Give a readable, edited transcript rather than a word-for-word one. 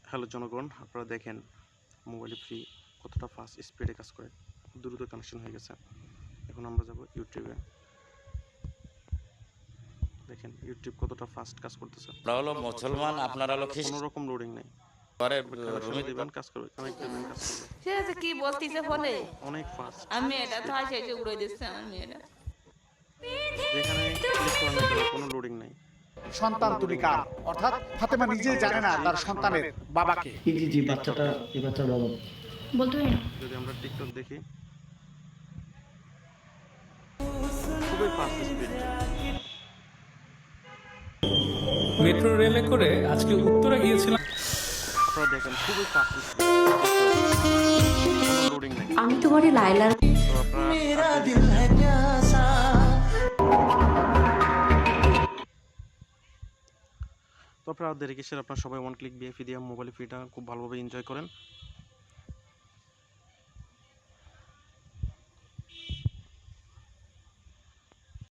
Hello জনগণ, আপনারা দেখেন মোবাইলে ফ্রি কতটা ফাস্ট স্পিডে কাজ করে, দ্রুত কানেকশন হয়ে গেছে। এখন আমরা যাব ইউটিউবে। দেখেন ইউটিউব কতটা ফাস্ট কাজ করতেছে। আমরা হলো মুসলমান, আপনারা হলো কোনো রকম লোডিং নেই। ঘরে কানেকশন দিবেন, কাজ করবে, কানেক্ট দিবেন, কাজ করবে। সে কি বলতিছে ফোনে? অনেক ফাস্ট। আমি এটা তো হাসি হাসি উড়াই দিচ্ছে আমার মেয়েরা। যেখানে ক্লিক করেন না কেন কোনো লোডিং নেই। সন্তান তুমি কার, অর্থাৎ ফাতেমা নিজেই জানে না তার সন্তানের বাবাকে। জি বাচ্চাটা এই বাচ্চার বাবা বলতে পারি না। যদি আমরা টিকটক দেখি, খুবই ফাস্ট স্পিড। মেট্রো রেলে করে আজকে উত্তরে গিয়েছিলাম। আপনারা দেখেন খুবই ফাস্ট স্পিড, লোডিং নেই। আমি তোমারে লাইলার তো আপনারা দেরি কিসের, আপনারা সবাই ওয়ান ক্লিক বিএফি দিয়ে মোবাইল ফ্রিটা খুব ভালোভাবে এনজয় করেন।